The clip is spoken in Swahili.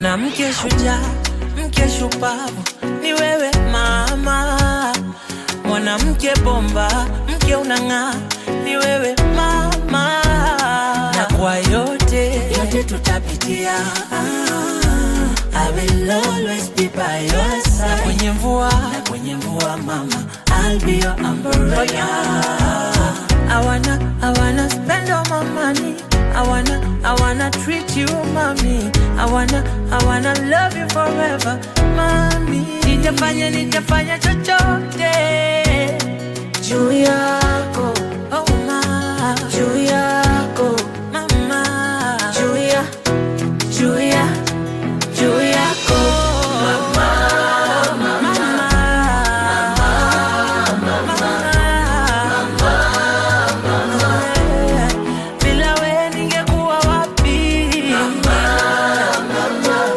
Na mke shujaa, mke shupavu, ni wewe mama. Mwanamke bomba, mke unang'aa, ni wewe mama. Na kwa yote tutapitia, I will always be by your side. Na kwenye mvua mama, I'll be your umbrella. I wanna spend all my money. I wanna treat you, mommy. I wanna love you forever, mommy. Nitafanya chochote juu yako, oh ma, juu yako.